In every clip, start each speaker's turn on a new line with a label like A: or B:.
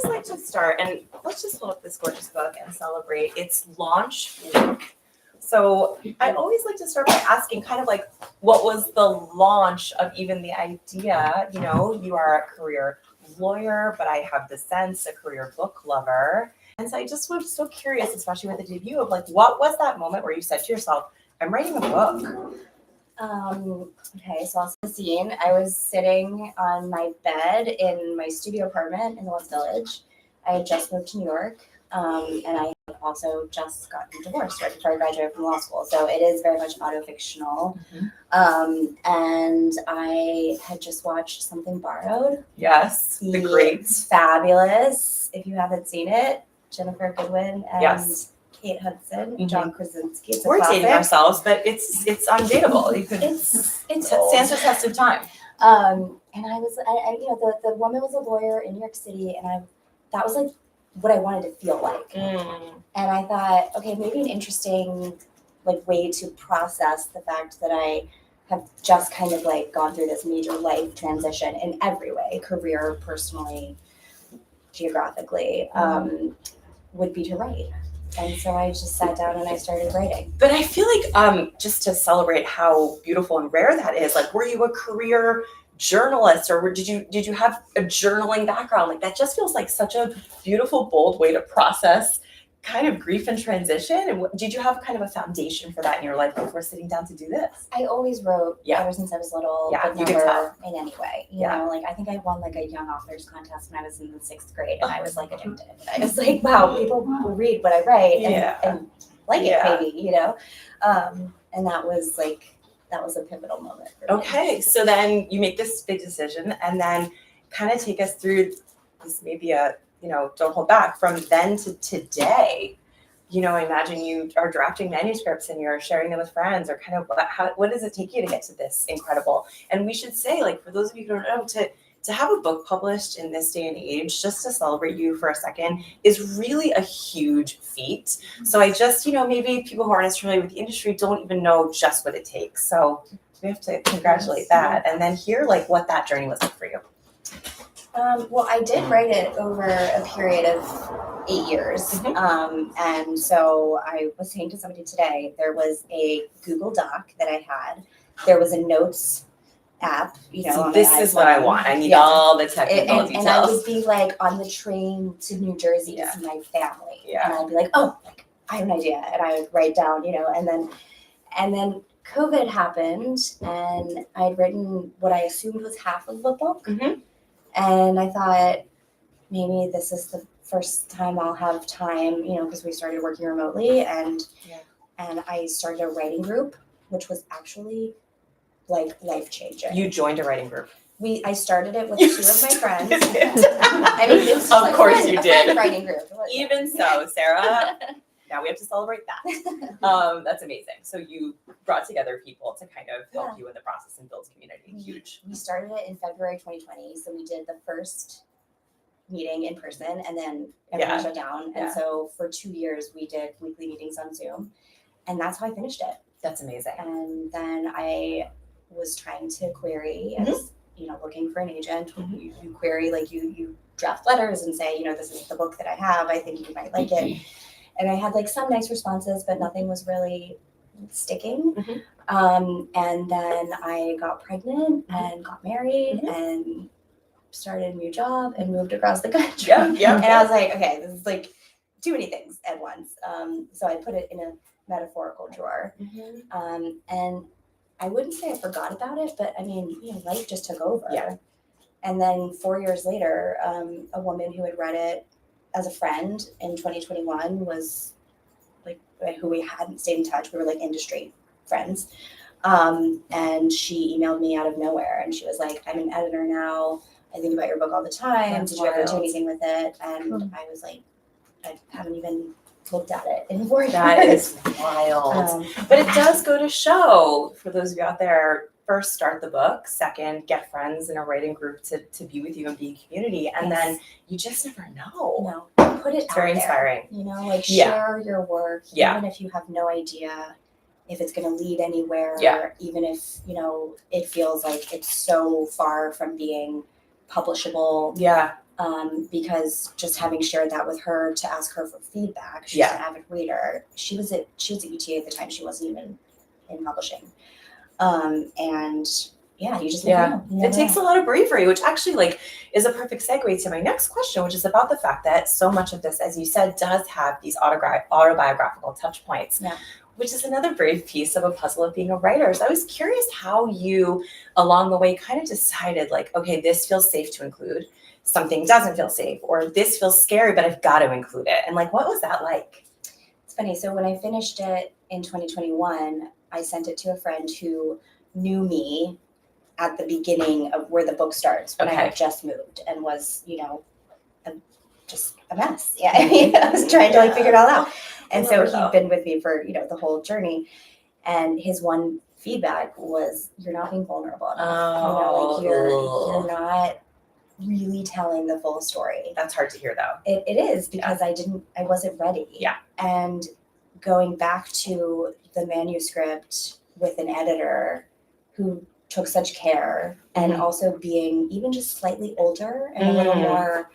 A: like to start, and let's just pull up this gorgeous book and celebrate its launch week. So I always like to start by asking kind of like, what was the launch of even the idea? You know, you are a career lawyer, but I have the sense a career book lover. And so I just was so curious, especially with the debut, of like, what was that moment where you said to yourself, I'm writing a book?
B: Okay, so I'll set the scene. I was sitting on my bed in my studio apartment in the West Village. I had just moved to New York, and I had also just gotten divorced right before I graduated from law school. So it is very much auto-fictional. And I had just watched Something Borrowed.
A: Yes, the great.
B: Fabulous. If you haven't seen it, Jennifer Goodwin and
A: Yes.
B: Kate Hudson, John Krasinski. It's a
A: We're
B: classic.
A: dating ourselves, but it's undateable. You could
B: It's
A: stands
B: old.
A: the test of time.
B: And I you know, the woman was a lawyer in New York City, and that was like what I wanted to feel like. And I thought, okay, maybe an interesting like way to process the fact that I have just kind of like gone through this major life transition in every way, career, personally, geographically, would be to write. And so I just sat down and I started writing.
A: But I feel like just to celebrate how beautiful and rare that is, like, were you a career journalist, or did you have a journaling background? Like, that just feels like such a beautiful, bold way to process kind of grief and transition. And did you have kind of a foundation for that in your life before sitting down to do this?
B: I always wrote ever since I was little, but
A: you could
B: never
A: tell.
B: in any way. You know, like I think I won like a young authors contest when I was in the 6th grade, and I was like addicted. I was like, wow, people will read what I write and like it, maybe, you know. And that was a pivotal moment for me.
A: Okay, so then you make this big decision, and then kind of take us through this, maybe don't hold back from then to today. You know, I imagine you are drafting manuscripts and you're sharing them with friends, or kind of what does it take you to get to this incredible? And we should say, like, for those of you who don't know, to have a book published in this day and age, just to celebrate you for a second, is really a huge feat. So I just, maybe people who aren't as familiar with the industry don't even know just what it takes. So we have to congratulate that, and then hear like what that journey was like for you.
B: Well, I did write it over a period of 8 years. And so I was saying to somebody today, there was a Google Doc that I had. There was a notes app,
A: So this is what I want. I need all the technical details.
B: And I would be like on the train to New Jersey to see my family. And I'd be like, oh, I have an idea. And I would write down, and then COVID happened, and I'd written what I assumed was half of the book. And I thought, maybe this is the first time I'll have time, because we started working remotely, and I started a writing group, which was actually like life-changing.
A: You joined a writing group.
B: I started it with 2 of my friends. I mean, it was
A: of course you did.
B: Writing group.
A: Even so, Sarah. Now we have to celebrate that. That's amazing. So you brought together people to kind of help you in the process and build community. Huge.
B: We started it in February 2020. So we did the first meeting in person, and then everything shut down. And so for 2 years, we did weekly meetings on Zoom. And that's how I finished it.
A: That's amazing.
B: And then I was trying to query, as looking for an agent. You query, like you draft letters and say, this is the book that I have. I think you might like it. And I had like some nice responses, but nothing was really sticking. And then I got pregnant and got married and started a new job and moved across the country. And I was like, okay, this is like too many things at once. So I put it in a metaphorical drawer. And I wouldn't say I forgot about it, but I mean, life just took over. And then 4 years later, a woman who had read it as a friend in 2021 was like, who we hadn't stayed in touch. We were like industry friends. And she emailed me out of nowhere, and she was like, I'm an editor now. I think about your book all the time. Did you ever do anything with it? And I was like, I haven't even looked at it in 4 years.
A: That is wild. But it does go to show, for those of you out there, first, start the book. Second, get friends in a writing group to be with you and be a community. And then you just never know.
B: No, put it
A: It's very inspiring.
B: Like share your work, even if you have no idea if it's going to lead anywhere, even if, it feels like it's so far from being publishable. because just having shared that with her to ask her for feedback, she's an avid reader. She was at UTA at the time. She wasn't even in publishing. And yeah, you just never know.
A: It takes a lot of bravery, which actually like is a perfect segue to my next question, which is about the fact that so much of this, as you said, does have these autobiographical touch points.
B: Yeah.
A: Which is another brave piece of a puzzle of being a writer. So I was curious how you, along the way, kind of decided like, okay, this feels safe to include, something doesn't feel safe, or this feels scary, but I've got to include it. And like, what was that like?
B: It's funny. So when I finished it in 2021, I sent it to a friend who knew me at the beginning of where the book starts, when I had just moved and was, just a mess. Yeah. I mean, I was trying to like figure it all out. And so he'd been with me for, the whole journey. And his one feedback was, you're not being vulnerable enough. You're not really telling the full story.
A: That's hard to hear though.
B: It is, because I wasn't ready.
A: Yeah.
B: And going back to the manuscript with an editor who took such care, and also being even just slightly older and a little more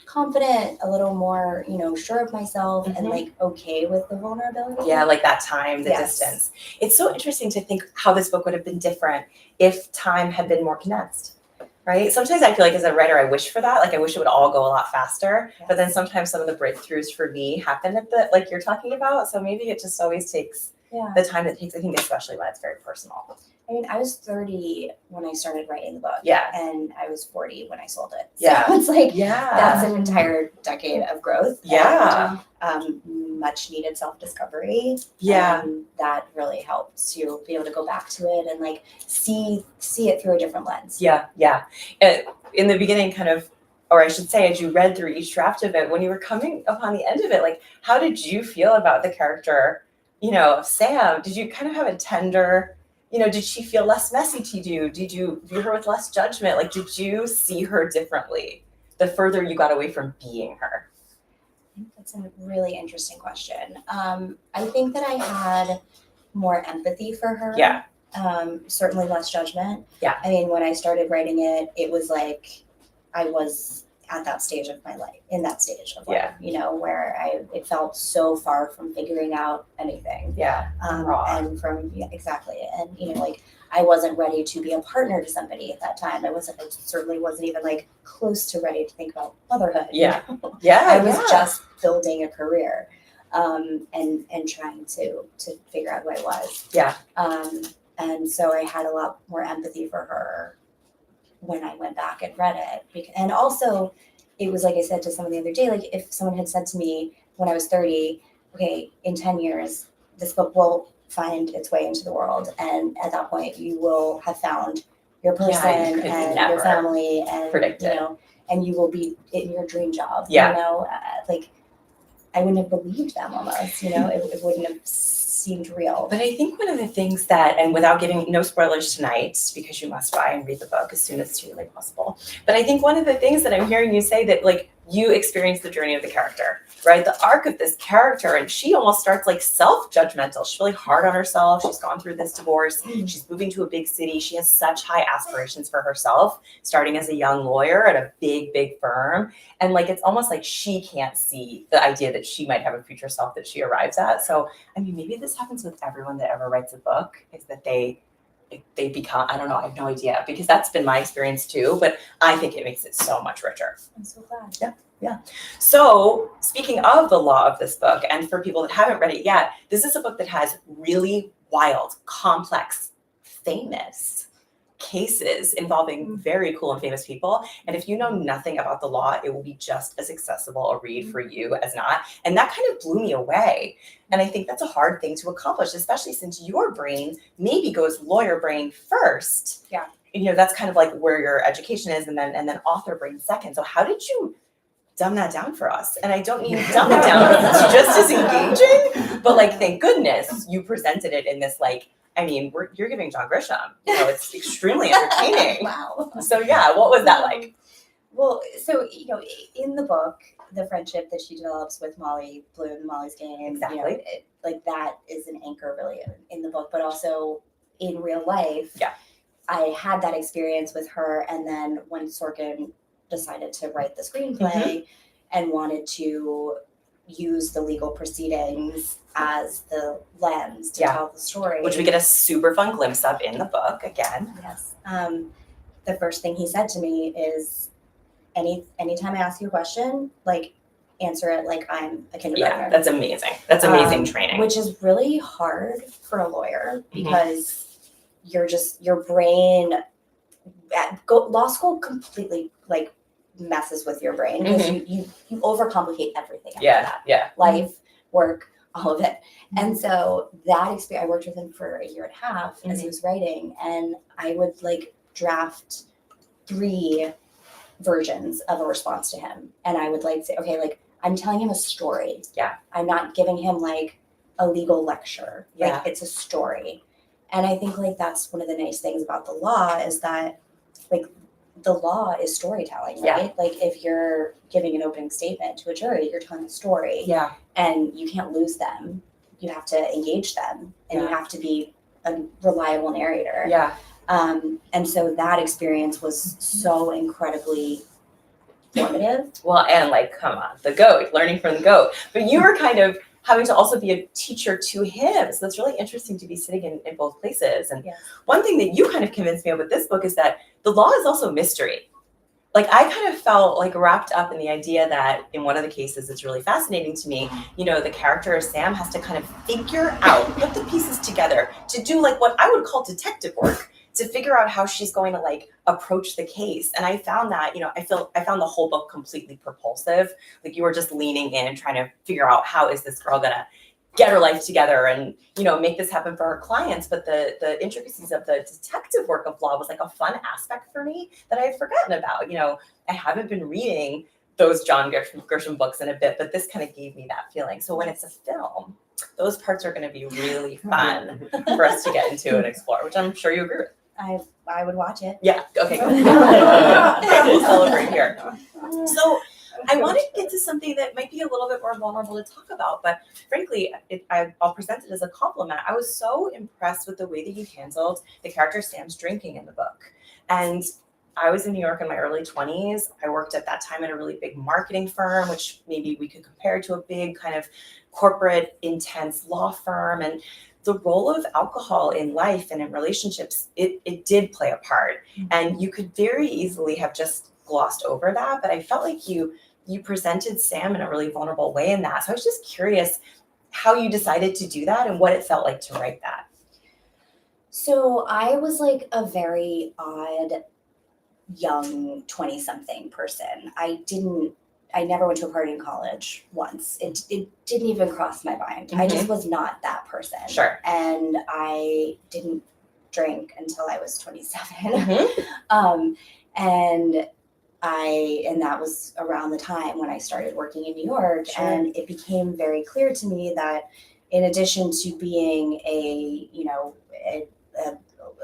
B: confident, a little more, sure of myself, and like okay with the vulnerability.
A: Yeah, like that time, the distance. It's so interesting to think how this book would have been different if time had been more condensed, right? Sometimes I feel like as a writer, I wish for that. Like I wish it would all go a lot faster.
B: Yes.
A: But then sometimes some of the breakthroughs for me happen at the, like you're talking about. So maybe it just always takes the time it takes, I think, especially when it's very personal.
B: I mean, I was 30 when I started writing the book.
A: Yeah.
B: And I was 40 when I sold it. So
A: Yeah.
B: it's like, that's an entire decade of growth.
A: Yeah.
B: And, much needed self-discovery.
A: Yeah.
B: And that really helped to be able to go back to it and like see it through a different lens.
A: Yeah. Yeah. In the beginning, kind of, or I should say, as you read through each draft of it, when you were coming upon the end of it, like, how did you feel about the character, of Sam? Did you kind of have a tender, did she feel less messy to you? Did you view her with less judgment? Like, did you see her differently the further you got away from being her?
B: I think that's a really interesting question. I think that I had more empathy for her.
A: Yeah.
B: Certainly less judgment.
A: Yeah.
B: I mean, when I started writing it, it was like I was at that stage of my life, where it felt so far from figuring out anything.
A: Yeah.
B: And from, exactly. And, like I wasn't ready to be a partner to somebody at that time. I certainly wasn't even like close to ready to think about motherhood.
A: Yeah. Yeah.
B: I was just building a career, and trying to figure out who I was.
A: Yeah.
B: And so I had a lot more empathy for her when I went back and read it. And also it was like I said to someone the other day, like if someone had said to me when I was 30, okay, in 10 years, this book will find its way into the world. And at that point you will have found your person and your family and, and you will be in your dream job, like I wouldn't have believed them almost, it wouldn't have seemed real.
A: But I think one of the things that, and without giving no spoilers tonight, because you must buy and read the book as soon as humanly possible. But I think one of the things that I'm hearing you say that like you experience the journey of the character, right? The arc of this character, and she almost starts like self-judgmental. She's really hard on herself. She's gone through this divorce. She's moving to a big city. She has such high aspirations for herself, starting as a young lawyer at a big, big firm. And like, it's almost like she can't see the idea that she might have a future self that she arrives at. So, I mean, maybe this happens with everyone that ever writes a book, is that they become, I don't know, I have no idea, because that's been my experience too, but I think it makes it so much richer.
B: I'm so glad.
A: Yeah. Yeah. So speaking of the law of this book, and for people that haven't read it yet, this is a book that has really wild, complex, famous cases involving very cool and famous people. And if you know nothing about the law, it will be just as accessible a read for you as not. And that kind of blew me away. And I think that's a hard thing to accomplish, especially since your brain maybe goes lawyer brain first.
B: Yeah.
A: That's kind of like where your education is, and then author brain second. So how did you dumb that down for us? And I don't mean dumb it down because it's just as engaging, but like, thank goodness you presented it in this, like, I mean, you're giving John Grisham, it's extremely entertaining.
B: Wow.
A: So yeah, what was that like?
B: Well, so, in the book, the friendship that she develops with Molly Bloom, Molly's Game,
A: Exactly.
B: Like that is an anchor really in the book, but also in real life.
A: Yeah.
B: I had that experience with her. And then when Sorkin decided to write the screenplay and wanted to use the legal proceedings as the lens to tell the story.
A: Which we get a super fun glimpse of in the book again.
B: Yes. The first thing he said to me is, anytime I ask you a question, like, answer it like I'm a kindergartner.
A: Yeah, that's amazing. That's amazing training.
B: Which is really hard for a lawyer because your brain law school completely like messes with your brain because you overcomplicate everything after that.
A: Yeah.
B: Life, work, all of it. And so that experience, I worked with him for a year and a half as he was writing, and I would like draft 3 versions of a response to him. And I would like say, okay, like I'm telling him a story.
A: Yeah.
B: I'm not giving him like a legal lecture. Like it's a story. And I think like that's one of the nice things about the law is that like the law is storytelling, right? Like if you're giving an opening statement to a jury, you're telling a story.
A: Yeah.
B: And you can't lose them. You have to engage them and you have to be a reliable narrator.
A: Yeah.
B: And so that experience was so incredibly formative.
A: Well, and like, come on, the goat, learning from the goat. But you were kind of having to also be a teacher to him. So it's really interesting to be sitting in both places. And one thing that you kind of convinced me of with this book is that the law is also mystery. Like I kind of felt like wrapped up in the idea that in one of the cases, it's really fascinating to me, you know, the character of Sam has to kind of figure out, put the pieces together to do like what I would call detective work, to figure out how she's going to like approach the case. And I found that, you know, I found the whole book completely propulsive. Like you were just leaning in and trying to figure out how is this girl gonna get her life together and, you know, make this happen for her clients. But the intricacies of the detective work of law was like a fun aspect for me that I had forgotten about. You know, I haven't been reading those John Grisham books in a bit, but this kind of gave me that feeling. So when it's a film, those parts are going to be really fun for us to get into and explore, which I'm sure you agree with.
B: I would watch it.
A: Yeah. Okay. Good. Okay, we'll celebrate here. So I want to get to something that might be a little bit more vulnerable to talk about, but frankly, I'll present it as a compliment. I was so impressed with the way that you handled the character Sam's drinking in the book. And I was in New York in my early 20s. I worked at that time at a really big marketing firm, which maybe we could compare to a big kind of corporate, intense law firm. And the role of alcohol in life and in relationships, it did play a part. And you could very easily have just glossed over that. But I felt like you presented Sam in a really vulnerable way in that. So I was just curious how you decided to do that and what it felt like to write that.
B: So I was like a very odd young 20-something person. I never went to a party in college once. It didn't even cross my mind. I just was not that person.
A: Sure.
B: And I didn't drink until I was 27. And that was around the time when I started working in New York. Sure. And it became very clear to me that in addition to being a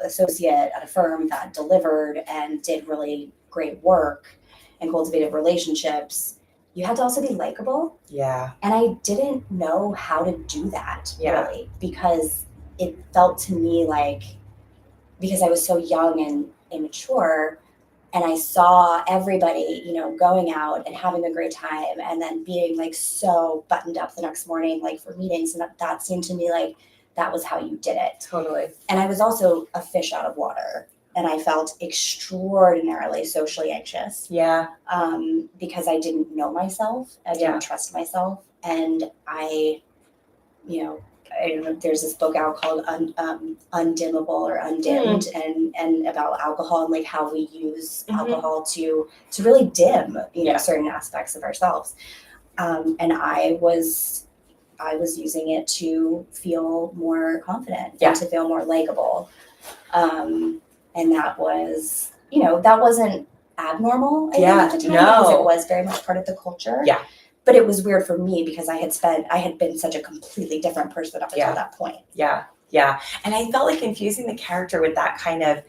B: associate at a firm that delivered and did really great work and cultivated relationships, you had to also be likable.
A: Yeah.
B: And I didn't know how to do that really, because it felt to me like, because I was so young and immature, and I saw everybody, you know, going out and having a great time and then being like so buttoned up the next morning, like for meetings. And that seemed to me like that was how you did it.
A: Totally.
B: And I was also a fish out of water. And I felt extraordinarily socially anxious. Yeah. Because I didn't know myself. I didn't trust myself. And I don't know, there's this book out called Undimmable or Undimmed and about alcohol and like how we use alcohol to really dim, certain aspects of ourselves. And I was using it to feel more confident and to feel more likable. And that was, that wasn't abnormal, I think, at the time, because it was very much part of the culture. Yeah. But it was weird for me because I had been such a completely different person up until that point. Yeah. Yeah. And I felt like infusing the character with that kind of,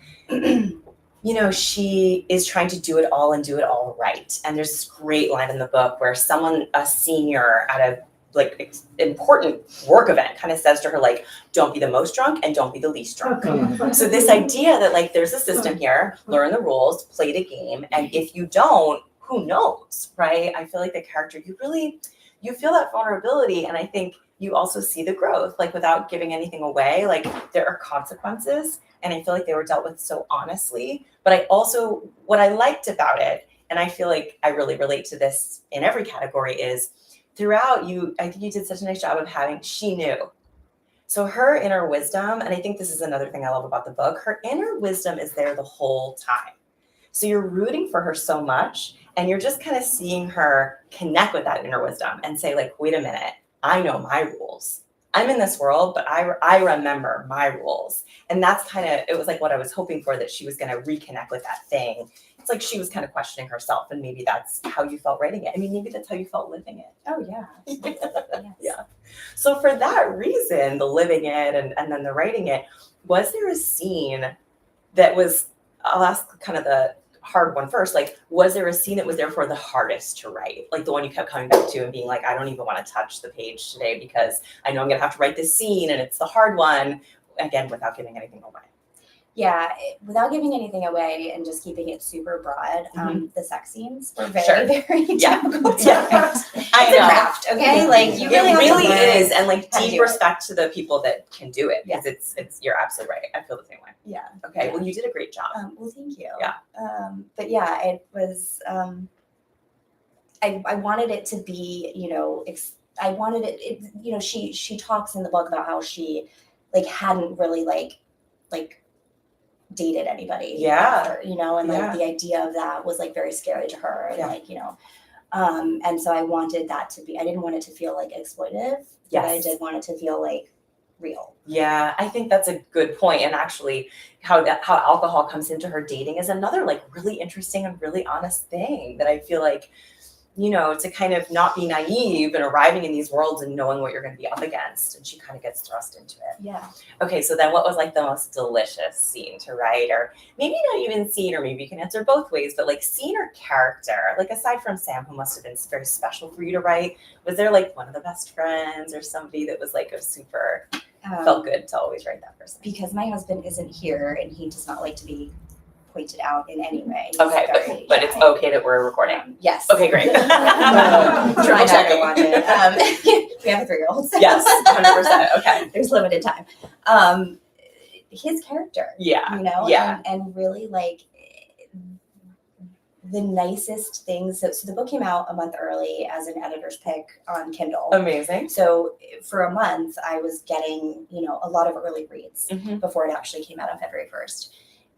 B: she is trying to do it all and do it all right. And there's this great line in the book where a senior at a
A: like important work event, kind of says to her, like, don't be the most drunk and don't be the least drunk. So this idea that like there's a system here, learn the rules, play the game, and if you don't, who knows, right? I feel like the character, you feel that vulnerability, and I think you also see the growth, like without giving anything away, like there are consequences, and I feel like they were dealt with so honestly. But I also, what I liked about it, and I feel like I really relate to this in every category, is throughout I think you did such a nice job of she knew. So her inner wisdom, and I think this is another thing I love about the book, her inner wisdom is there the whole time. So you're rooting for her so much, and you're just kind of seeing her connect with that inner wisdom and say, like, wait a minute, I know my rules. I'm in this world, but I remember my rules. And that's kind of, it was like what I was hoping for, that she was going to reconnect with that thing. It's like she was kind of questioning herself, and maybe that's how you felt writing it. I mean, maybe that's how you felt living it.
B: Oh, yeah. Yes.
A: Yeah. So for that reason, the living it and then the writing it, was there a scene that was, I'll ask kind of the hard one first, like, was there a scene that was therefore the hardest to write? Like the one you kept coming back to and being like, I don't even want to touch the page today because I know I'm going to have to write this scene and it's the hard one, again, without giving anything away.
B: Yeah, without giving anything away and just keeping it super broad, the sex scenes were very,
A: Sure.
B: very difficult to
A: Yeah.
B: write.
A: I
B: It's a
A: know.
B: craft, okay? Like you really
A: It
B: have
A: really
B: to learn
A: is, and like
B: how to
A: deep
B: do it.
A: respect to the people that can do it, because it's you're absolutely right. I feel the same way.
B: Yeah.
A: Okay,
B: Yeah.
A: well, you did a great job.
B: Well, thank you.
A: Yeah.
B: But yeah, it was. I wanted it to be, I wanted it. She talks in the book about how she, like, hadn't really like dated anybody.
A: Yeah.
B: After, and like
A: Yeah.
B: the idea of that was like very scary to her, and
A: Yeah.
B: like and so I wanted that to be. I didn't want it to feel like exploitive. But I
A: Yes.
B: did want it to feel like real.
A: Yeah, I think that's a good point. And actually how alcohol comes into her dating is another like really interesting and really honest thing that I feel like, to kind of not be naive and arriving in these worlds and knowing what you're going to be up against. And she kind of gets thrust into it.
B: Yeah.
A: Okay, so then what was like the most delicious scene to write? Or maybe not even scene, or maybe you can answer both ways, but like scene or character, like aside from Sam, who must have been very special for you to write, was there like one of the best friends or somebody that was like a super, felt good to always write that person?
B: Because my husband isn't here and he does not like to be pointed out in any way. He's
A: Okay,
B: very
A: but it's
B: shy.
A: okay that we're recording.
B: Yes.
A: Okay, great.
B: Try not to
A: Checking.
B: watch it. We have a 3-year-old.
A: Yes, 100%. Okay.
B: There's limited time. His character.
A: Yeah.
B: Yeah. And really like the nicest things. So the book came out a month early as an editor's pick on Kindle.
A: Amazing.
B: So for a month, I was getting, a lot of early reads
A: Mhm.
B: before it actually came out on February 1st.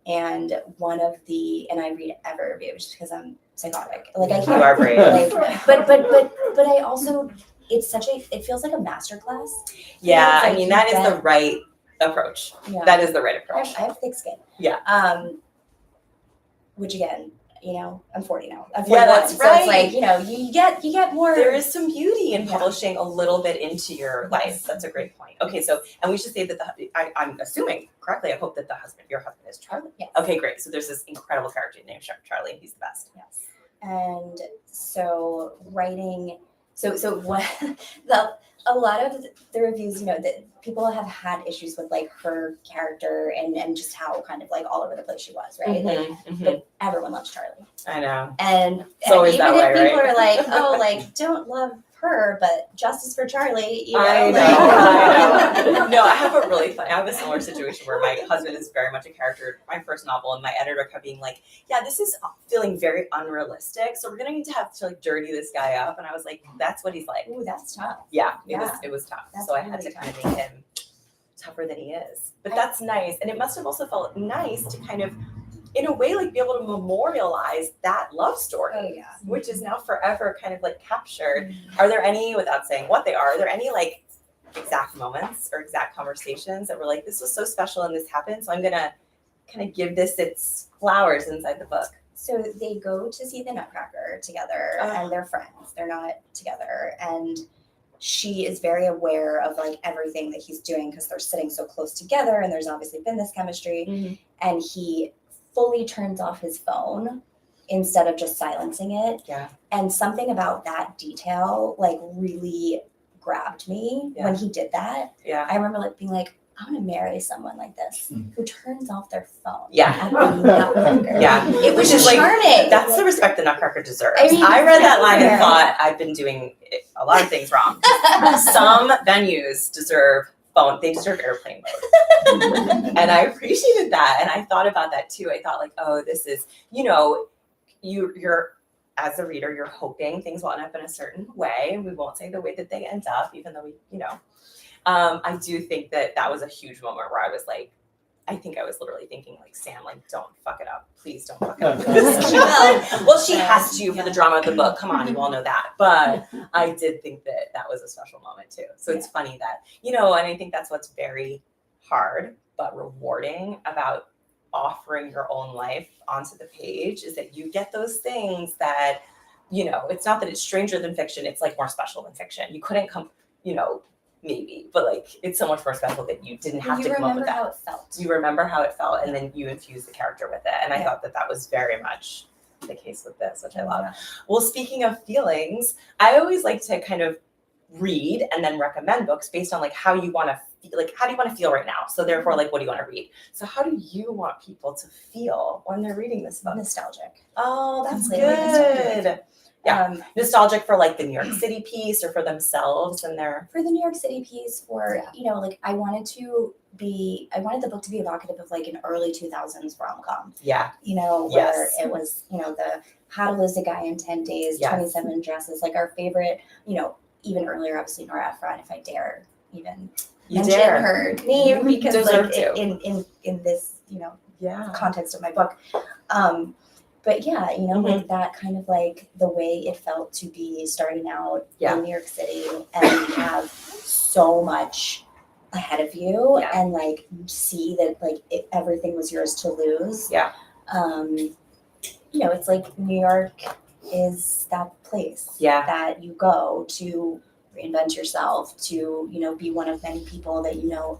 B: And and I read every review just because I'm psychotic. Like I can't.
A: You are brave.
B: Like, but I also, it feels like a masterclass.
A: Yeah,
B: It's
A: I
B: like
A: mean,
B: you
A: that is
B: get-
A: the right approach.
B: Yeah.
A: That is the right
B: I
A: approach.
B: have thick skin.
A: Yeah.
B: Which again, I'm 40 now. I'm 41,
A: Yeah, that's
B: so
A: right.
B: It's like, you get more.
A: There is some beauty in
B: Yeah.
A: publishing a little bit into your life. That's a great point. Okay, so, and we should say that I'm assuming correctly, I hope that your husband is Charlie.
B: Yes.
A: Okay, great. So there's this incredible character named Charlie. He's the best.
B: Yes. And so writing, so what a lot of the reviews, that people have had issues with like her character and just how kind of like all over the place she was, right? Like,
A: Mhm.
B: but everyone loves Charlie.
A: I know.
B: And,
A: It's always
B: even
A: that
B: if
A: way,
B: people
A: right?
B: are like, oh, like don't love her, but justice for Charlie,
A: I
B: like-
A: know. No, I have a similar situation where my husband is very much a character in my first novel, and my editor kept being like, yeah, this is feeling very unrealistic, so we're gonna need to have to like dirty this guy up. And I was like, that's what he's like.
B: Ooh, that's tough.
A: Yeah,
B: Yeah.
A: it was tough.
B: That's
A: So I had
B: really
A: to kind of make him tougher than he is. But that's nice. And it must have also felt nice to kind of, in a way, like be able to memorialize that love story,
B: Oh yeah.
A: which is now forever kind of like captured. Are there any, without saying what they are there any like exact moments or exact conversations that were like, this was so special and this happened, so I'm gonna kind of give this its flowers inside the book?
B: So they go to see the Nutcracker together, and they're friends. They're not together, and she is very aware of like everything that he's doing because they're sitting so close together, and there's obviously been this chemistry. And he fully turns off his phone instead of just silencing it.
A: Yeah.
B: And something about that detail like really grabbed me
A: Yeah.
B: when he did that.
A: Yeah.
B: I remember like being like, I want to marry someone like this who turns off their phone.
A: Yeah.
B: At the Nutcracker.
A: Yeah.
B: It was
A: Which is
B: charming.
A: That's the respect the Nutcracker deserves.
B: I mean,
A: I read that line and
B: yeah.
A: thought I've been doing a lot of things wrong. Some venues deserve phone. They deserve airplane mode. And I appreciated that. And I thought about that too. I thought like, oh, this is, you're as a reader, you're hoping things will end up in a certain way. And we won't say the way that they end up, even though I do think that was a huge moment where I was like, I think I was literally thinking like, Sam, like, don't fuck it up. Please don't fuck it up. Well, she has to for the drama of the book. Come on, you all know that. But I did think that was a special moment too. So it's funny that, and I think that's what's very hard but rewarding about offering your own life onto the page is that you get those things that, it's not that it's stranger than fiction. It's like more special than fiction. You couldn't come, maybe, but like it's so much more special that you didn't have to come up with that.
B: You remember how it felt.
A: You remember how it felt, and then you infuse the character with it. And I thought that was very much the case with this, which I love.
B: Yeah.
A: Well, speaking of feelings, I always like to kind of read and then recommend books based on like how you want to how do you want to feel right now? So therefore, like, what do you want to read? So how do you want people to feel when they're reading this book?
B: Nostalgic.
A: Oh, that's
B: Completely
A: good.
B: nostalgic.
A: Yeah, nostalgic for like the New York City piece or for themselves and their.
B: For the New York City piece, for like I wanted the book to be evocative of like an early 2000s rom-com.
A: Yeah.
B: Where it was, the How to Lose a Guy in 10 Days,
A: Yes.
B: 27 Dresses, like our favorite, even earlier, obviously Nora Ephron, if I dare even mention her name, because
A: Deserve
B: like
A: to.
B: in this,
A: Yeah.
B: context of my book. But yeah, like that kind of like the way it felt to be starting out in New York City and have so much ahead of you and like see that like everything was yours to lose.
A: Yeah.
B: It's like New York is that place that you go to reinvent yourself, to, be one of many people that,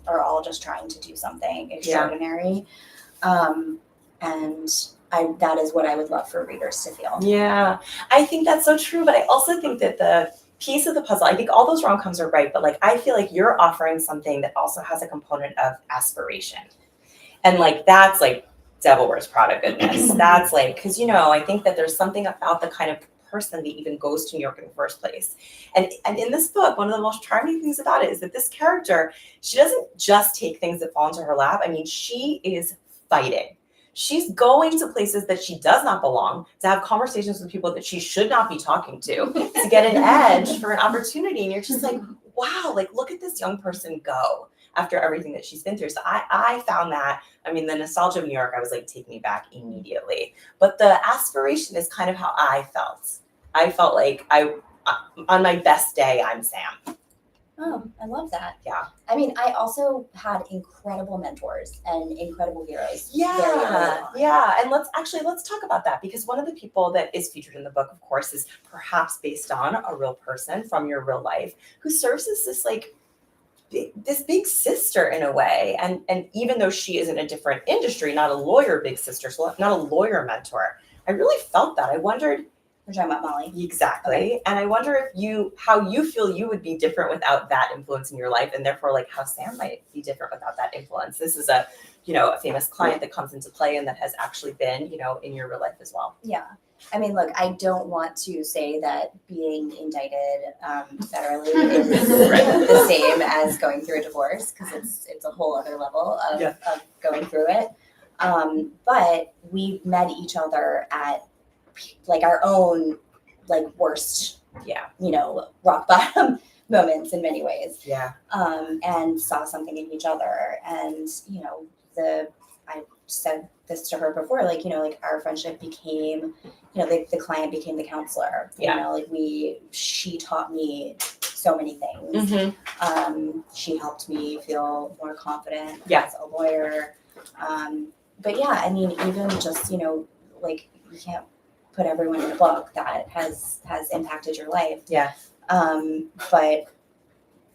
B: are all just trying to do something extraordinary. And that is what I would love for readers to feel.
A: Yeah, I think that's so true. But I also think that the piece of the puzzle, I think all those rom-coms are right, but like, I feel like you're offering something that also has a component of aspiration. And like, that's like Devil Wears Prada goodness. That's like, because, I think that there's something about the kind of person that even goes to New York in the first place. And in this book, one of the most charming things about it is that this character, she doesn't just take things that fall into her lap. I mean, she is fighting. She's going to places that she does not belong, to have conversations with people that she should not be talking to get an edge for an opportunity. And you're just like, wow, like, look at this young person go after everything that she's been through. So I found that, the nostalgia of New York, I was like, take me back immediately. But the aspiration is kind of how I felt. I felt like on my best day, I'm Sam.
B: Oh, I love that.
A: Yeah.
B: I also had incredible mentors and incredible heroes.
A: Yeah. Yeah. And let's talk about that, because one of the people that is featured in the book, of course, is perhaps based on a real person from your real life who serves as this like this big sister in a way. And even though she is in a different industry, not a lawyer big sister, so not a lawyer mentor, I really felt that. I wondered.
B: We're talking about Molly.
A: Exactly. Okay. And I wonder how you feel you would be different without that influence in your life, and therefore like how Sam might be different without that influence. This is a famous client that comes into play and that has actually been, in your real life as well.
B: Yeah. Look, I don't want to say that being indicted federally is the same as going through a divorce, because it's a whole other level of going through it. But we met each other at like our own like worst, rock bottom moments in many ways. Yeah. And saw something in each other. And, I said this to her before, like, like our friendship became, the client became the counselor. She taught me so many things. Mm-hmm. She helped me feel more confident as a lawyer. But yeah, even just, like you can't put everyone in a book that has impacted your life. Yeah.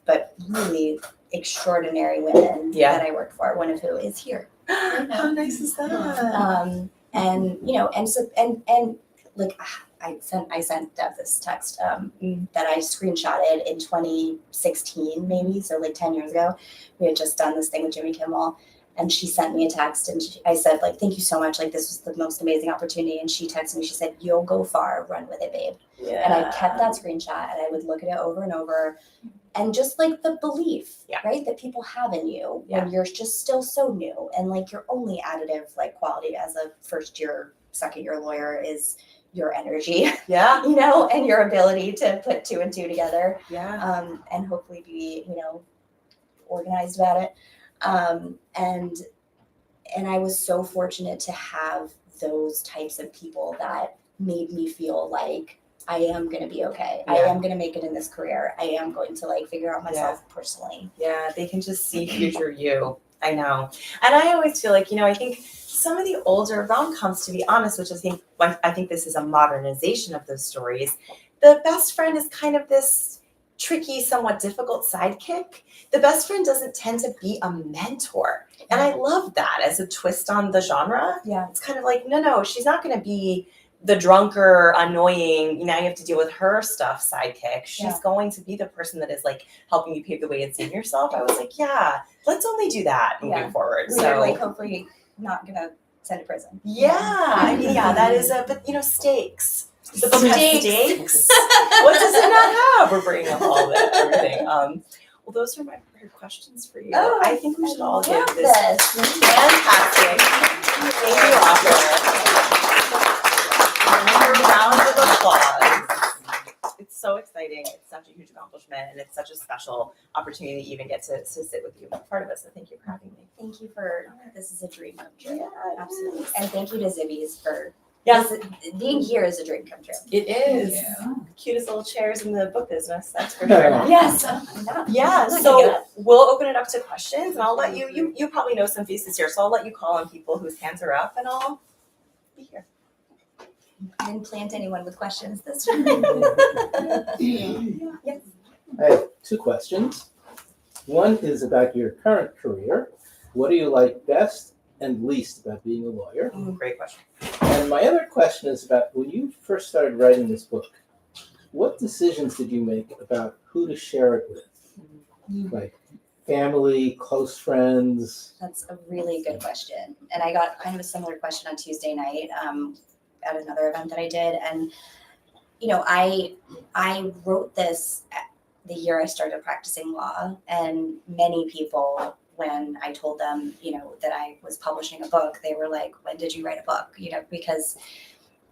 B: But really extraordinary women that I work for, one of who is here.
A: How nice is that?
B: And like I sent Deb this text that I screenshotted in 2016, maybe, so like 10 years ago. We had just done this thing with Jimmy Kimmel, and she sent me a text, and I said, like, thank you so much. Like, this was the most amazing opportunity. And she texted me, she said, you'll go far, run with it, babe.
A: Yeah.
B: And I kept that screenshot, and I would look at it over and over. And just like the belief, right, that people have in you when you're just still so new, and like your only additive like quality as a first year, second year lawyer is your energy, you know, and your ability to put 2 and 2 together, and hopefully be, you know, organized about it. And I was so fortunate to have those types of people that made me feel like I am going to be okay. I am going to make it in this career. I am going to like figure out myself personally.
A: Yeah, they can just see future you. I know. And I always feel like, you know, I think some of the older rom-coms, to be honest, which I think this is a modernization of those stories, the best friend is kind of this tricky, somewhat difficult sidekick. The best friend doesn't tend to be a mentor. And I love that as a twist on the genre.
B: Yeah.
A: It's kind of like, no, she's not going to be the drunker, annoying, now you have to deal with her stuff sidekick. She's going to be the person that is like helping you pave the way and seeing yourself. I was like, yeah, let's only do that moving forward.
B: We're like hopefully not gonna send to prison.
A: I mean, that is but you know, stakes. The book has stakes. What does it not have? We're bringing up all that, everything. Well, those are my prepared questions for you.
B: Oh,
A: I think we should all give this
B: fantastic.
A: Thank you, author. Round of applause. It's so exciting. It's such a huge accomplishment, and it's such a special opportunity to even get to sit with you, part of it. So thank you for having me.
B: Thank you this is a dream come true. Yeah, absolutely. And thank you to Zibby's for being here is a dream come true.
A: It is. The cutest little chairs in the book business, that's for sure.
B: Yes.
A: So we'll open it up to questions, and I'll let you probably know some faces here, so I'll let you call on people whose hands are up, and I'll be here.
B: I didn't plant anyone with questions this time.
C: Yes. I have 2 questions. One is about your current career. What do you like best and least about being a lawyer?
A: Great question.
C: And my other question is about when you first started writing this book, what decisions did you make about who to share it with? Like family, close friends?
B: That's a really good question. And I got kind of a similar question on Tuesday night at another event that I did. And, you know, I wrote this the year I started practicing law, and many people, when I told them, you know, that I was publishing a book, they were like, when did you write a book? You know, because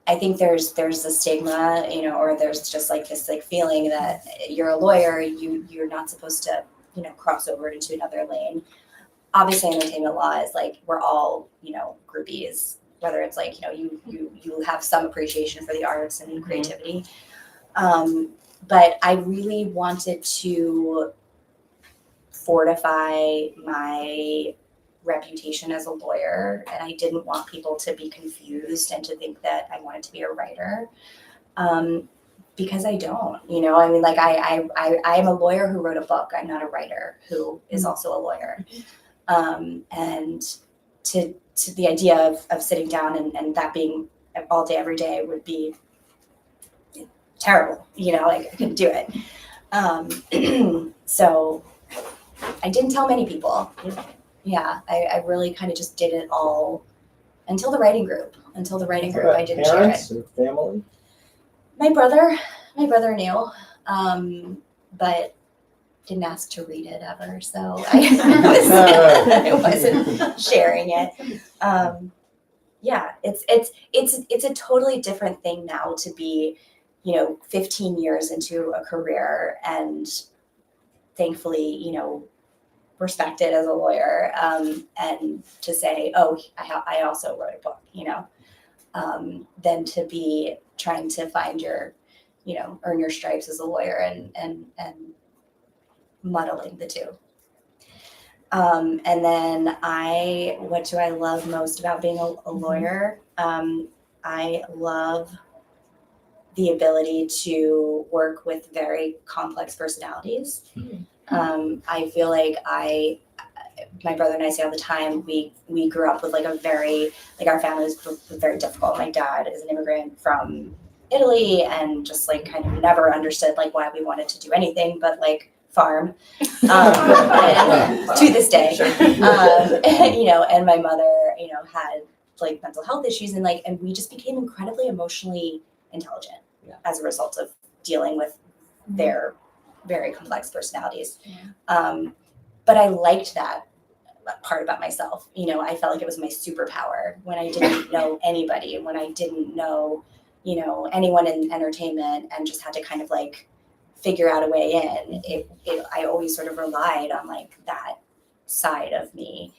B: I think there's a stigma, you know, or there's just like this like feeling that you're a lawyer, you're not supposed to, you know, cross over into another lane. Obviously, entertainment law is like, we're all, you know, groupies, whether it's like, you know, you have some appreciation for the arts and creativity. But I really wanted to fortify my reputation as a lawyer, and I didn't want people to be confused and to think that I wanted to be a writer, because I don't, you know, I mean, like I am a lawyer who wrote a book. I'm not a writer who is also a lawyer. And to the idea of sitting down and that being all day, every day would be terrible, you know, like I couldn't do it. So I didn't tell many people. Yeah, I really kind of just did it all until the writing group. I didn't share it.
C: Parents or family?
B: My brother knew, but didn't ask to read it ever, so I wasn't sharing it. Yeah, it's a totally different thing now to be, you know, 15 years into a career and thankfully, you know, respected as a lawyer, and to say, oh, I also wrote a book, you know, than to be trying to find your, you know, earn your stripes as a lawyer and muddling the two. And then what do I love most about being a lawyer? I love the ability to work with very complex personalities. I feel like my brother and I say all the time, we grew up with like our family was very difficult. My dad is an immigrant from Italy and just like kind of never understood like why we wanted to do anything but like farm and to this day. And my mother, had like mental health issues and we just became incredibly emotionally intelligent as a result of dealing with their very complex personalities. But I liked that part about myself. I felt like it was my superpower when I didn't know anybody, when I didn't know, anyone in entertainment and just had to kind of like figure out a way in. I always sort of relied on like that side of me.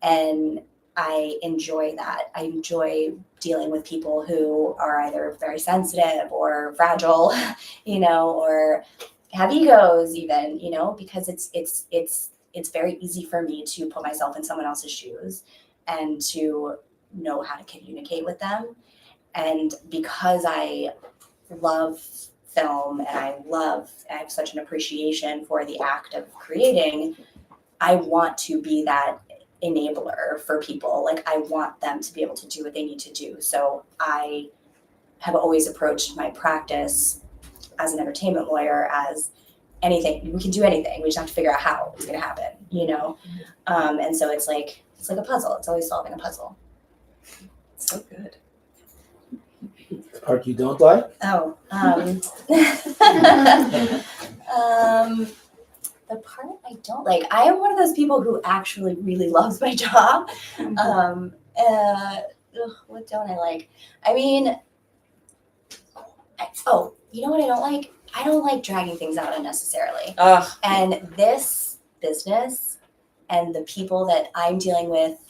B: And I enjoy that. I enjoy dealing with people who are either very sensitive or fragile, or have egos even, because it's very easy for me to put myself in someone else's shoes and to know how to communicate with them. And because I love film and I have such an appreciation for the act of creating, I want to be that enabler for people. Like I want them to be able to do what they need to do. So I have always approached my practice as an entertainment lawyer as anything. We can do anything. We just have to figure out how it's going to happen, And so it's like a puzzle. It's always solving a puzzle.
A: So good.
C: The part you don't like?
B: Oh, the part I don't like. I am one of those people who actually really loves my job. What don't I like? I mean, you know what I don't like? I don't like dragging things out unnecessarily. And this business and the people that I'm dealing with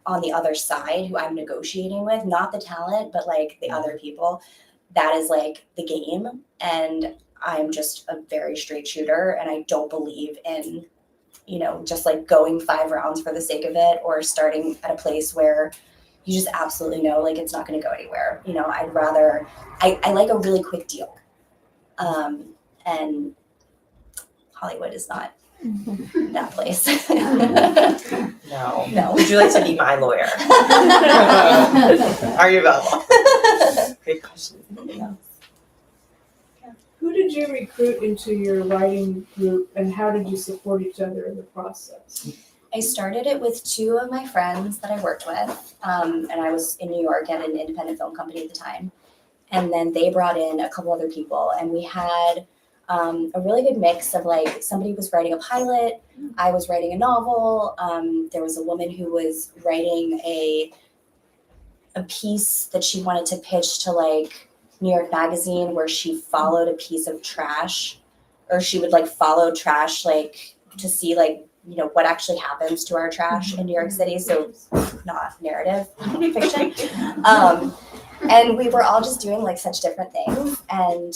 B: on the other side, who I'm negotiating with, not the talent, but like the other people, that is like the game. And I'm just a very straight shooter, and I don't believe in, just like going 5 rounds for the sake of it, or starting at a place where you just absolutely know like it's not going to go anywhere. I'd rather, I like a really quick deal. And Hollywood is not that place.
A: No. Would you like to be my lawyer? Are you available? Great question. Yeah.
D: Who did you recruit into your writing group, and how did you support each other in the process?
B: I started it with 2 of my friends that I worked with, and I was in New York at an independent film company at the time. And then they brought in a couple other people, and we had a really good mix of like somebody was writing a pilot, I was writing a novel. There was a woman who was writing a piece that she wanted to pitch to like New York Magazine, where she followed a piece of trash, or she would like follow trash like to see like what actually happens to our trash in New York City. So not narrative fiction. And we were all just doing like such different things, and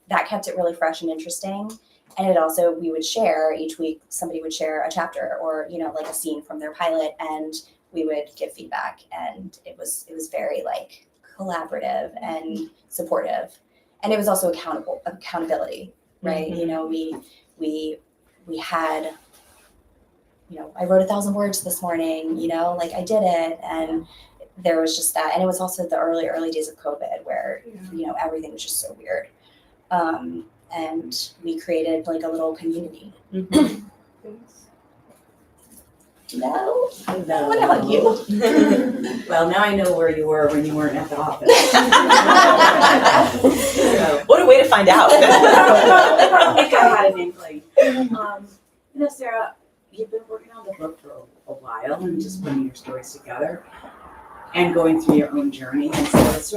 B: that kept it really fresh and interesting. And it also, we would share each week, somebody would share a chapter or, like a scene from their pilot, and we would give feedback. And it was very like collaborative and supportive. And it was also accountability, right?
A: Mm-hmm.
B: We had, I wrote 1,000 words this morning, like I did it. And there was just that. And it was also the early days of COVID where, everything was just so weird. And we created like a little community.
A: Mm-hmm.
B: No,
E: No.
B: I want to hug you.
E: Well, now I know where you were when you weren't at the office.
A: What a way to find out.
E: I think I had an inkling. Sarah, you've been working on the book for a while and just putting your stories together and going through your own journey. And so it's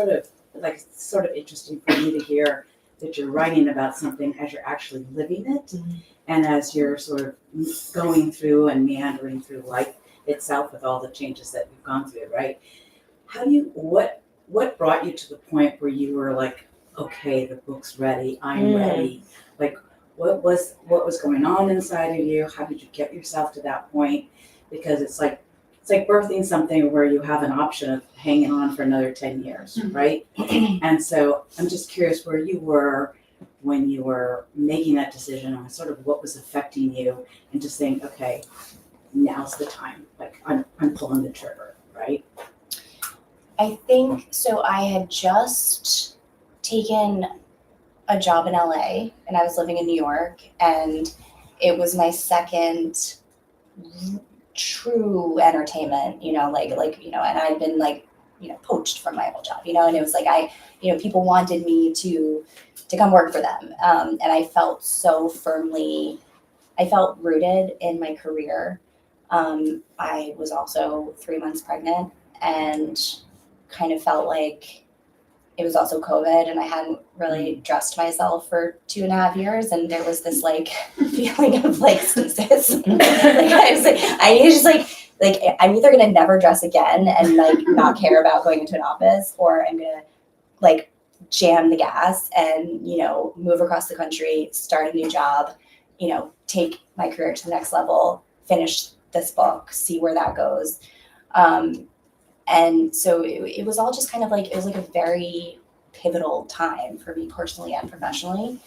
E: sort of interesting for me to hear that you're writing about something as you're actually living it, mm-hmm. and as you're sort of going through and meandering through life itself with all the changes that you've gone through, right? What brought you to the point where you were like, okay, the book's ready, I'm ready? Like, what was going on inside of you? How did you get yourself to that point? Because it's like birthing something where you have an option of hanging on for another 10 years, mm-hmm. right? And so I'm just curious where you were when you were making that decision, and sort of what was affecting you, and just saying, okay, now's the time. Like I'm pulling the trigger, right?
B: I think so. I had just taken a job in LA and I was living in New York, and it was my second true entertainment, and I'd been poached from my old job, and it was like people wanted me to come work for them. And I felt I felt rooted in my career. I was also 3 months pregnant and kind of felt like it was also COVID, and I hadn't really dressed myself for 2.5 years, and there was this feeling of stasis. I was I need to just I'm either gonna never dress again and not care about going into an office, or I'm gonna jam the gas and move across the country, start a new job, take my career to the next level, finish this book, see where that goes. And so it was all just kind of it was a very pivotal time for me personally and professionally.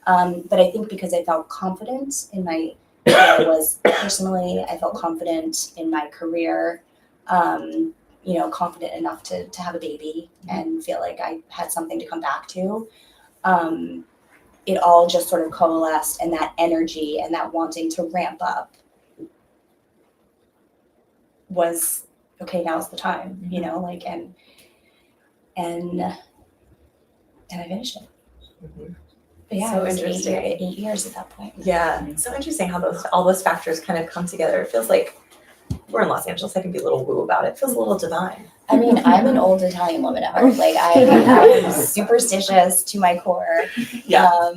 B: But I think because I felt confident in where I was personally, I felt confident in my career, confident enough to have a baby and feel like I had something to come back to. It all just sort of coalesced, and that energy and that wanting to ramp up was, okay, now's the time, and I finished it. But yeah,
A: So
B: it was
A: interesting.
B: 8 years at that point.
A: Yeah, it's so interesting how all those factors kind of come together. It feels like we're in Los Angeles. I can be a little woo about it. It feels a little divine.
B: I mean, I'm an old Italian woman at heart. I am superstitious to my core.
A: Yeah.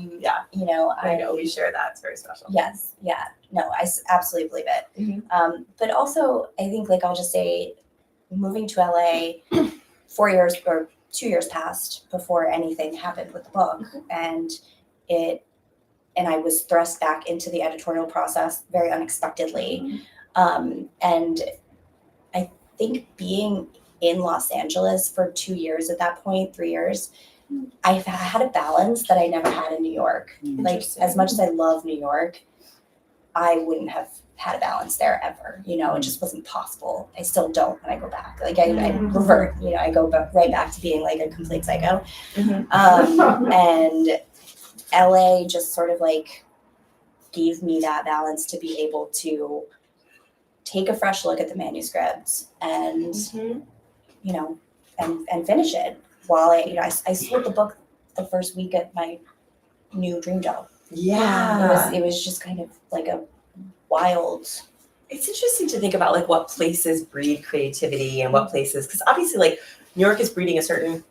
B: I
A: know we share that. It's very special.
B: Yes. Yeah. No, I absolutely believe it.
A: Mhm.
B: But also, I think I'll just say, moving to LA, 4 years or 2 years passed before anything happened with the book, and I was thrust back into the editorial process very unexpectedly. And I think being in Los Angeles for 2 years at that point, 3 years, I had a balance that I never had in New York. As much as I love New York, I wouldn't have had a balance there ever. It just wasn't possible. I still don't when I go back. I revert. I go right back to being a complete psycho. And LA just sort of gave me that balance to be able to take a fresh look at the manuscript and and finish it while I sold the book the first week at my new dream job.
A: Yeah.
B: It was just kind of a wild.
A: It's interesting to think about what places breed creativity and what places, because obviously New York is breeding a certain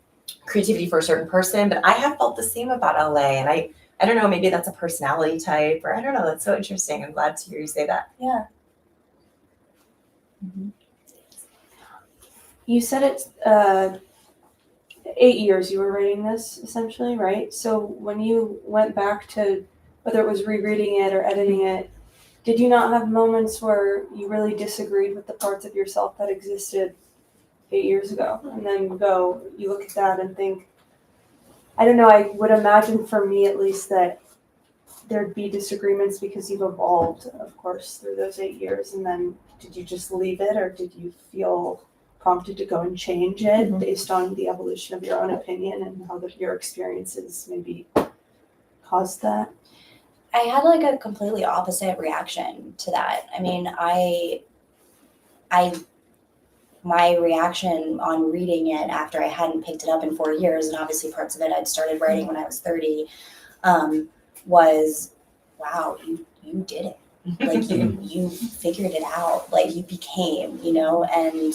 A: creativity for a certain person, but I have felt the same about LA, and I don't know, maybe that's a personality type, or I don't know. That's so interesting. I'm glad to hear you say that.
B: Yeah.
F: You said it's 8 years you were writing this, essentially, right? So when you went back to, whether it was rereading it or editing it, did you not have moments where you really disagreed with the parts of yourself that existed 8 years ago? And then you look at that and think, I don't know, I would imagine for me at least that there'd be disagreements because you've evolved, of course, through those 8 years. And then did you just leave it, or did you feel prompted to go and change it based on the evolution of your own opinion and how your experiences maybe caused that?
B: I had a completely opposite reaction to that. I mean, my reaction on reading it after I hadn't picked it up in 4 years, and obviously parts of it I'd started writing when I was 30, was, wow, you did it. You figured it out. You became, and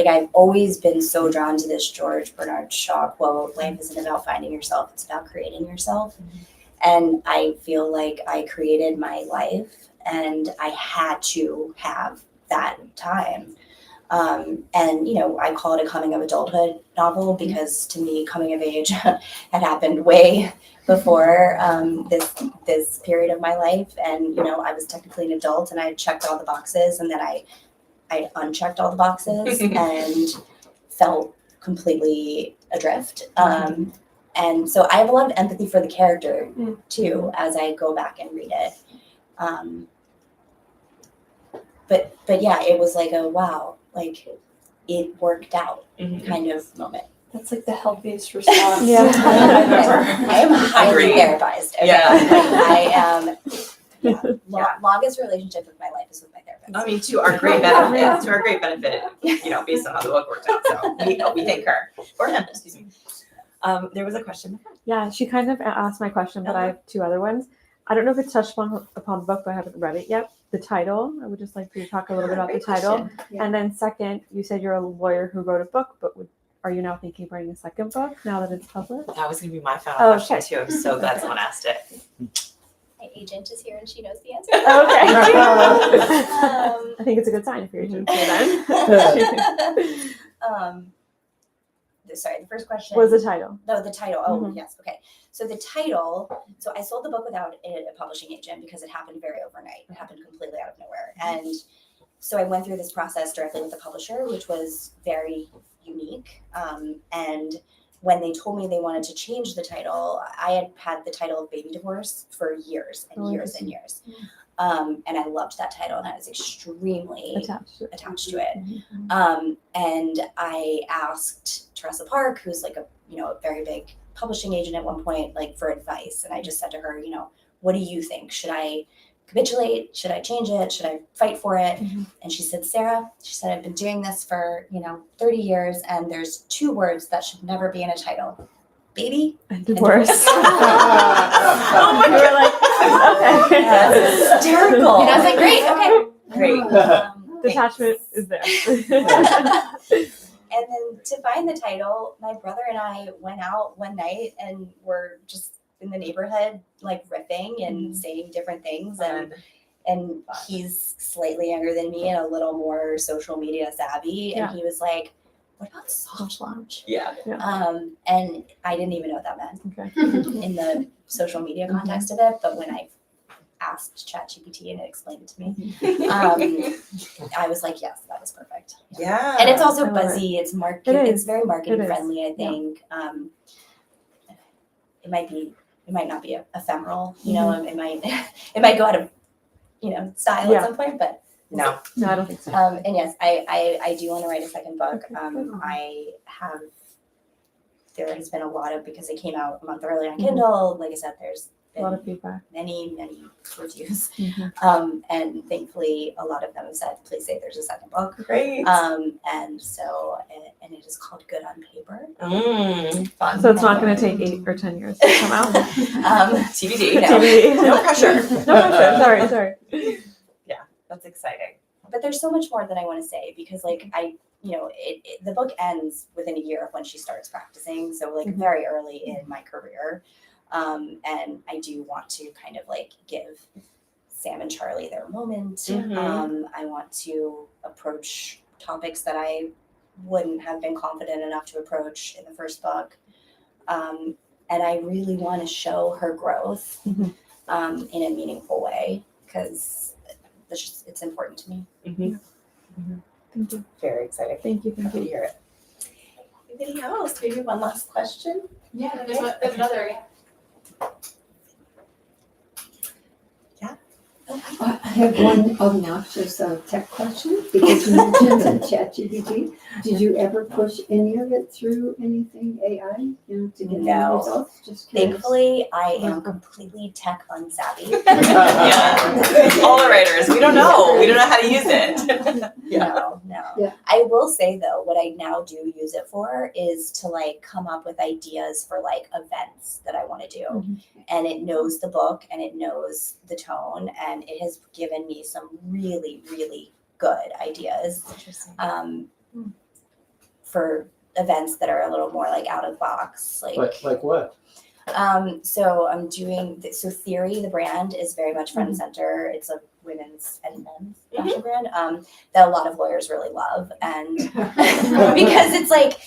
B: I've always been so drawn to this George Bernard Shaw quote, life isn't about finding yourself, it's about creating yourself. And I feel like I created my life, and I had to have that time. And, I call it a coming of adulthood novel because to me, coming of age had happened way before this period of my life. And, I was technically an adult, and I had checked all the boxes, and then I unchecked all the boxes and felt completely adrift. And so I have a lot of empathy for the character too, as I go back and read it. But yeah, it was a wow, it worked out kind of moment.
F: That's like the healthiest response.
B: I am highly
A: Agreed.
B: therapized. Okay?
A: Yeah.
B: Like, I am. Longest relationship of my life is with my therapist.
A: I mean, to our great benefit, based on how the book worked out. So we thank her or him. Excuse me. There was a question.
G: Yeah, she kind of asked my question, but I have two other ones. I don't know if it's touched upon the book, but I haven't read it yet. The title, I would just like for you to talk a little bit about the title.
F: Yeah.
G: And then second, you said you're a lawyer who wrote a book, but are you now thinking of writing a second book now that it's published?
A: That was going to be my final
G: Oh,
A: question
G: okay.
A: too. I'm so glad someone asked it.
B: My agent is here and she knows the answer.
G: Okay. I think it's a good sign if you're agent then.
B: Sorry, the first question.
G: What was the title?
B: No, the title. Oh,
G: Mhm.
B: yes. Okay. So the title. So I sold the book without a publishing agent because it happened very overnight. It happened completely out of nowhere. And so I went through this process directly with the publisher, which was very unique. And when they told me they wanted to change the title, I had the title of Baby Divorce for years and years and years. And I loved that title and I was extremely attached to it. And I asked Teresa Park, who's like a very big publishing agent at one point, like for advice. And I just said to her, what do you think? Should I capitulate? Should I change it? Should I fight for it? And she said, Sarah, I've been doing this for, 30 years and there's two words that should never be in a title. Baby
G: and divorce.
A: Oh my
G: You were like, okay.
A: That's hysterical.
B: And I was like, great, okay.
A: Great.
G: Detachment is there.
B: And then to find the title, my brother and I went out one night and were just in the neighborhood, like riffing and saying different things. And he's slightly younger than me and a little more social media savvy. And he was like, what about soft launch?
A: Yeah.
B: And I didn't even know what that meant
G: Okay.
B: in the social media context of it. But when I asked ChatGPT and it explained it to me, I was like, yes, that was perfect.
A: Yeah.
B: And it's also
G: I love
B: buzzy. It's
G: It
B: It's
G: is.
B: very marketing
G: It is.
B: friendly, I think. It might not be ephemeral, it might go out of, style
G: Yeah.
B: at some point, but
A: No.
G: No, I don't think so.
B: and yes, I do want to write a second book. There has been a lot of, because it came out a month early on Kindle, like I said, there's
G: A lot
B: been
G: of feedback.
B: many reviews.
G: Mhm.
B: And thankfully a lot of them have said, please say there's a second book.
A: Great.
B: And so, and it is called Good on Paper.
A: Fun.
G: So it's not going to take 8 or 10 years to come out.
A: TBD. No.
G: TBD.
A: No pressure.
G: No pressure. Sorry.
A: That's exciting.
B: But there's so much more that I want to say because like the book ends within a year of when she starts practicing. So like very early in my career. And I do want to kind of like give Sam and Charlie their moment. I want to approach topics that I wouldn't have been confident enough to approach in the first book. And I really want to show her growth in a meaningful way because it's important to me.
G: Thank you.
A: Very exciting.
G: Thank you.
A: Happy to hear it. Anybody else? Maybe one last question?
D: Yeah, there's another.
H: I have one obnoxious tech question because you mentioned ChatGPT. Did you ever push any of it through anything AI, to get any
B: No.
H: results? Just curious.
B: Thankfully, I am completely tech unsavvy.
A: Yeah. All the writers, we don't know. We don't know how to use it.
B: No.
H: Yeah.
B: I will say though, what I now do use it for is to like come up with ideas for like events that I want to do. And it knows the book and it knows the tone and it has given me some really, really good ideas for events that are a little more like out of the box.
C: Like what?
B: So I'm doing, Theory, the brand is very much front and center. It's a women's and men's fashion brand that a lot of lawyers really love. And because it's like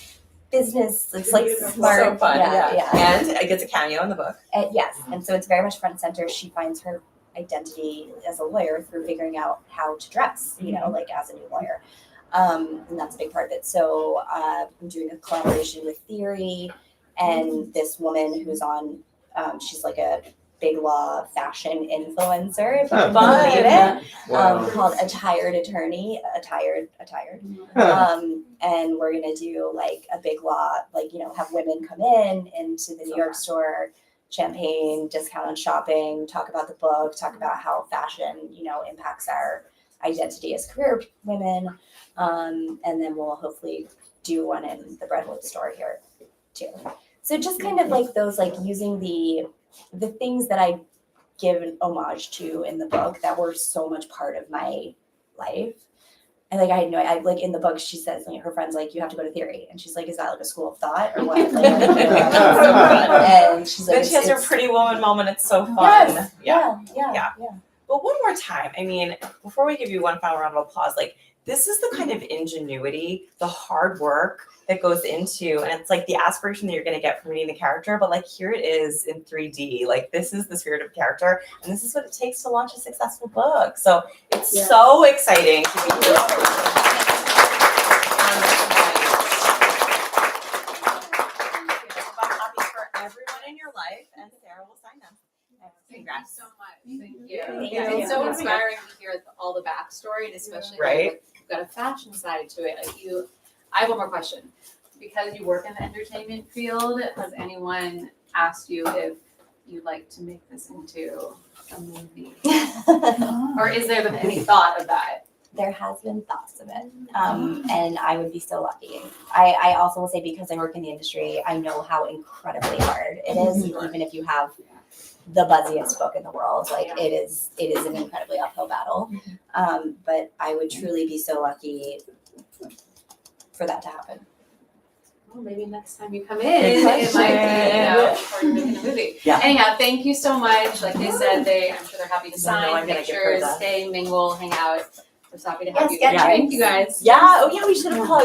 B: business, it's like smart.
A: So fun.
B: Yeah.
A: And it gets a cameo in the book.
B: Yes. And so it's very much front and center. She finds her identity as a lawyer through figuring out how to dress, like as a new lawyer. And that's a big part of it. So I'm doing a collaboration with Theory and this woman who's on, she's like a big law fashion influencer, if you
C: Huh.
B: can believe it,
C: Wow.
B: called Attired Attorney, Attired. And we're gonna do like a big law, like, you know, have women come into the New York store, champagne, discount on shopping, talk about the book, talk about how fashion, you know, impacts our identity as career women. And then we'll hopefully do one in the Brentwood store here too. So just kind of like those, like using the things that I give an homage to in the book that were so much part of my life. And like I had like in the book she says, like, her friend's like, you have to go to theory, and she's like, is that like a school of thought or what? Like, and she's like,
A: Then she has her
B: it's-
A: Pretty Woman moment. It's so fun.
B: Yes,
A: Yeah.
B: yeah.
A: But one more time, I mean, before we give you one final round of applause, like this is the kind of ingenuity, the hard work that goes into, and it's like the aspiration that you're going to get from reading the character, but like here it is in 3D. Like this is the spirit of character, and this is what it takes to launch a successful book. So it's so exciting to be here. I'm happy for everyone in your life, and Sarah will sign them. Congrats.
I: Thank you so much. Thank you.
B: Thank
I: Yeah,
B: you.
I: it's so inspiring to hear all the backstory, and especially
A: Right.
I: like, you've got a fashion side to it. Like you, I have one more question. Because you work in the entertainment field, has anyone asked you if you'd like to make this into a movie, or is there any thought of that?
B: There has been thoughts of it, and I would be so lucky. I also will say, because I work in the industry, I know how incredibly hard it is, even if you have the buzziest book in the world. Like it is an incredibly uphill battle. But I would truly be so lucky for that to happen.
I: Well, maybe next time you come in, it might be, you know, before you're making a movie.
A: Yeah.
I: Anyhow, thank you so much. Like they said, I'm sure they're happy to
A: No, I'm
I: sign
A: gonna give her
I: pictures,
A: that.
I: stay, mingle, hang out. We're so happy to have
B: Yes,
I: you.
B: get
I: Thank
B: drinks.
I: you guys.
A: Yeah. Oh, yeah. We should have called.